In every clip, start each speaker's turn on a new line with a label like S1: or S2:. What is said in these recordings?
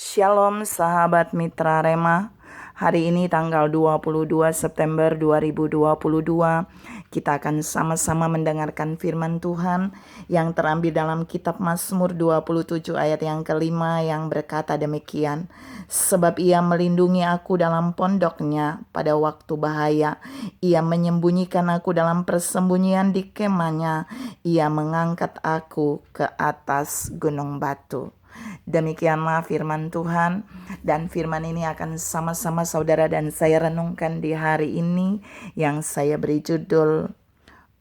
S1: Shalom sahabat mitra Rema. Hari ini tanggal 22 September 2022, kita akan sama-sama mendengarkan firman Tuhan yang terambil dalam kitab Mazmur 27 ayat yang kelima yang berkata demikian. Sebab ia melindungi aku dalam pondoknya pada waktu bahaya. Ia menyembunyikan aku dalam persembunyian di kemahnya. Ia mengangkat aku ke atas gunung batu. Demikianlah firman Tuhan, dan firman ini akan sama-sama saudara dan saya renungkan di hari ini yang saya beri judul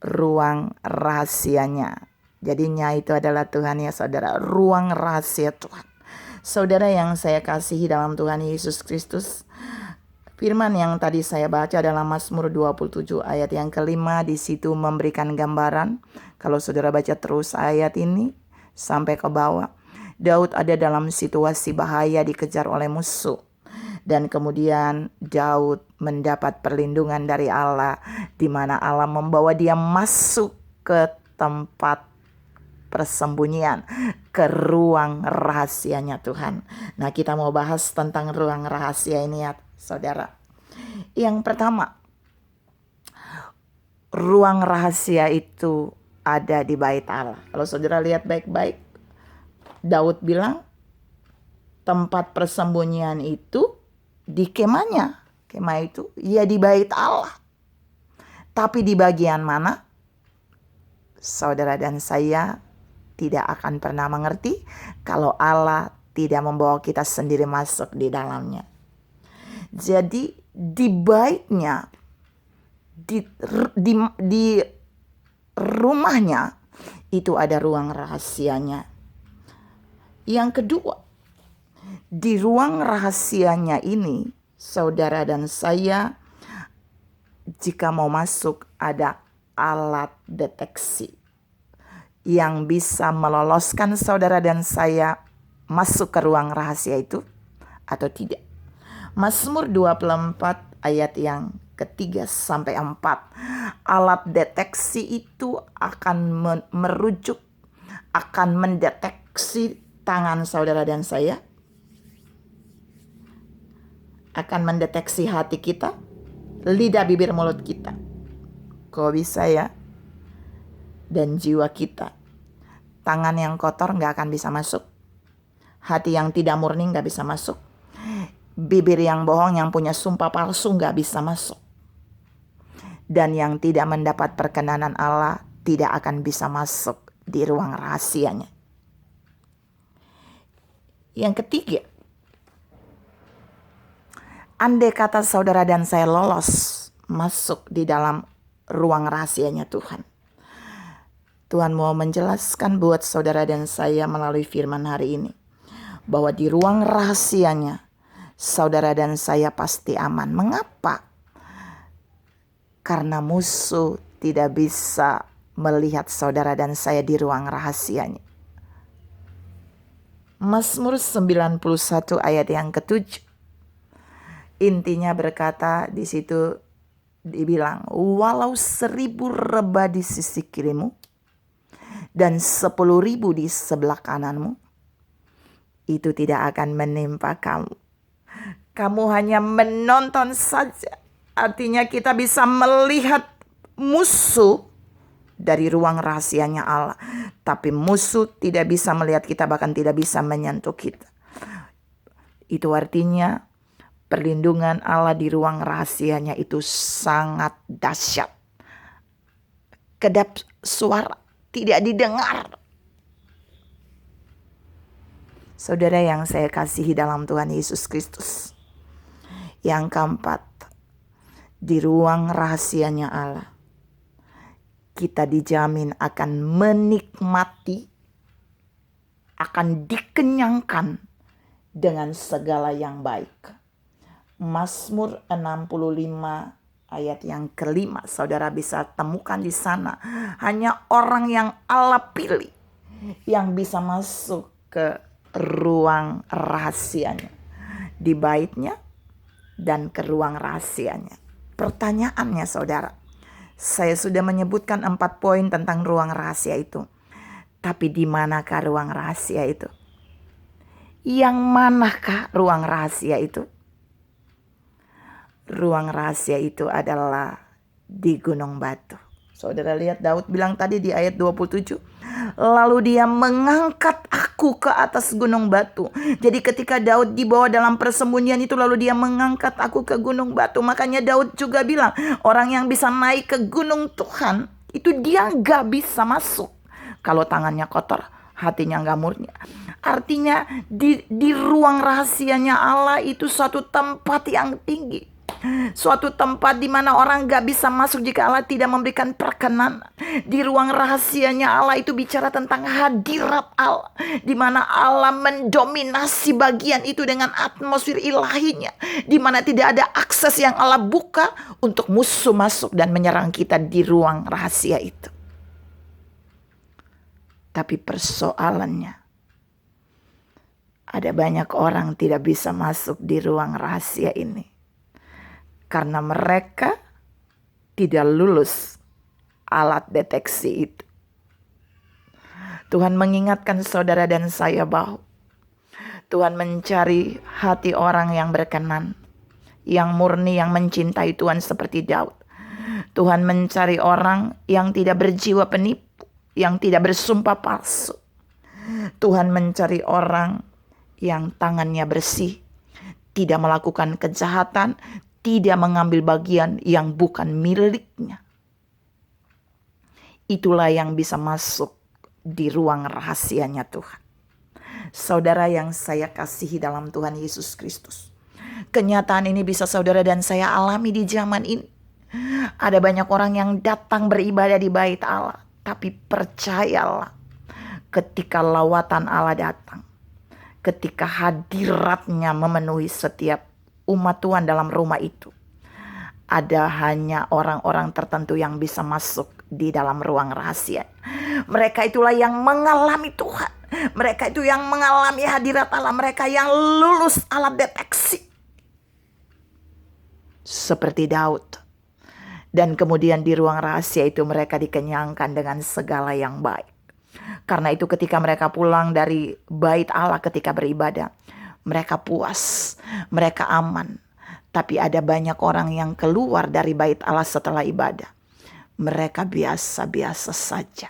S1: ruang rahasianya. Jadinya itu adalah Tuhan ya saudara, ruang rahasia Tuhan. Saudara yang saya kasihi dalam Tuhan Yesus Kristus, firman yang tadi saya baca dalam Mazmur 27 ayat yang kelima, di situ memberikan gambaran. Kalau saudara baca terus ayat ini sampai ke bawah, Daud ada dalam situasi bahaya, dikejar oleh musuh. Dan kemudian Daud mendapat perlindungan dari Allah, di mana Allah membawa dia masuk ke tempat persembunyian, ke ruang rahasianya Tuhan. Nah, kita mau bahas tentang ruang rahasia ini ya saudara. Yang pertama, ruang rahasia itu ada di bait Allah. Kalau saudara lihat baik-baik, Daud bilang tempat persembunyian itu di kemahnya. Kemah itu ya di bait Allah. Tapi di bagian mana? Saudara dan saya tidak akan pernah mengerti kalau Allah tidak membawa kita sendiri masuk di dalamnya. Jadi di baitnya, di rumahnya itu ada ruang rahasianya. Yang kedua, di ruang rahasianya ini, saudara dan saya, jika mau masuk ada alat deteksi yang bisa meloloskan saudara dan saya masuk ke ruang rahasia itu atau tidak. Mazmur 24 ayat yang ketiga sampai 4. Alat deteksi itu akan merujuk, akan mendeteksi tangan saudara dan saya, akan mendeteksi hati kita, lidah, bibir, mulut kita. Kok bisa ya? Dan jiwa kita. Tangan yang kotor gak akan bisa masuk. Hati yang tidak murni gak bisa masuk. Bibir yang bohong, yang punya sumpah palsu gak bisa masuk. Dan yang tidak mendapat perkenanan Allah tidak akan bisa masuk di ruang rahasianya. Yang ketiga, andai kata saudara dan saya lolos masuk di dalam ruang rahasianya Tuhan. Tuhan mau menjelaskan buat saudara dan saya melalui firman hari ini, bahwa di ruang rahasianya saudara dan saya pasti aman. Mengapa? Karena musuh tidak bisa melihat saudara dan saya di ruang rahasianya. Mazmur 91 ayat yang ke-7. Intinya berkata di situ dibilang, walau 1.000 rebah di sisi kirimu dan 10.000 di sebelah kananmu, itu tidak akan menimpa kamu. Kamu hanya menonton saja. Artinya kita bisa melihat musuh dari ruang rahasianya Allah. Tapi musuh tidak bisa melihat kita, bahkan tidak bisa menyentuh kita. Itu artinya perlindungan Allah di ruang rahasianya itu sangat dahsyat. Kedap suara tidak didengar. Saudara yang saya kasihi dalam Tuhan Yesus Kristus. Yang keempat, di ruang rahasianya Allah, kita dijamin akan menikmati, akan dikenyangkan dengan segala yang baik. Mazmur 65 ayat yang kelima, saudara bisa temukan di sana. Hanya orang yang Allah pilih yang bisa masuk ke ruang rahasianya, di baitnya dan ke ruang rahasianya. Pertanyaannya saudara, saya sudah menyebutkan 4 poin tentang ruang rahasia itu. Tapi di manakah ruang rahasia itu? Yang manakah ruang rahasia itu? Ruang rahasia itu adalah di gunung batu. Saudara lihat Daud bilang tadi di ayat 27. Lalu dia mengangkat aku ke atas gunung batu. Jadi ketika Daud dibawa dalam persembunyian itu, lalu dia mengangkat aku ke gunung batu. Makanya Daud juga bilang, orang yang bisa naik ke gunung Tuhan, itu dia gak bisa masuk kalau tangannya kotor, hatinya gak murni. Artinya di ruang rahasianya Allah itu suatu tempat yang tinggi. Suatu tempat di mana orang gak bisa masuk jika Allah tidak memberikan perkenan. Di ruang rahasianya Allah itu bicara tentang hadirat Allah, di mana Allah mendominasi bagian itu dengan atmosfer ilahinya, di mana tidak ada akses yang Allah buka untuk musuh masuk dan menyerang kita di ruang rahasia itu. Tapi persoalannya, ada banyak orang tidak bisa masuk di ruang rahasia ini karena mereka tidak lulus alat deteksi itu. Tuhan mengingatkan saudara dan saya bahwa Tuhan mencari hati orang yang berkenan, yang murni, yang mencintai Tuhan seperti Daud. Tuhan mencari orang yang tidak berjiwa penipu, yang tidak bersumpah palsu. Tuhan mencari orang yang tangannya bersih, tidak melakukan kejahatan, tidak mengambil bagian yang bukan miliknya. Itulah yang bisa masuk di ruang rahasianya Tuhan. Saudara yang saya kasihi dalam Tuhan Yesus Kristus, kenyataan ini bisa saudara dan saya alami di zaman ini. Ada banyak orang yang datang beribadah di bait Allah, tapi percayalah, ketika lawatan Allah datang, ketika hadiratnya memenuhi setiap umat Tuhan dalam rumah itu, ada hanya orang-orang tertentu yang bisa masuk di dalam ruang rahasia. Mereka itulah yang mengalami Tuhan. Mereka itu yang mengalami hadirat Allah. Mereka yang lulus alat deteksi. Seperti Daud. Dan kemudian di ruang rahasia itu mereka dikenyangkan dengan segala yang baik. Karena itu ketika mereka pulang dari bait Allah ketika beribadah, mereka puas, mereka aman. Tapi ada banyak orang yang keluar dari bait Allah setelah ibadah, mereka biasa-biasa saja.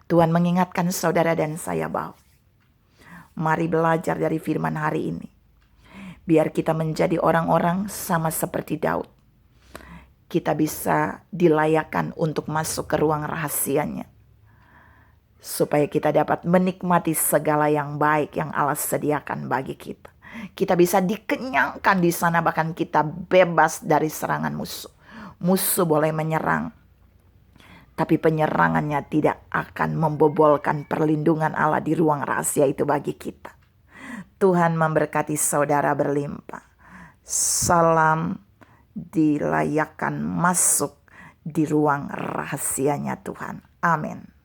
S1: Tuhan mengingatkan saudara dan saya bahwa mari belajar dari firman hari ini. Biar kita menjadi orang-orang sama seperti Daud. Kita bisa dilayakkan untuk masuk ke ruang rahasianya. Supaya kita dapat menikmati segala yang baik yang Allah sediakan bagi kita. Kita bisa dikenyangkan di sana, bahkan kita bebas dari serangan musuh. Musuh boleh menyerang, tapi penyerangannya tidak akan membobolkan perlindungan Allah di ruang rahasia itu bagi kita. Tuhan memberkati saudara berlimpah. Salam dilayakkan masuk di ruang rahasianya Tuhan. Amin.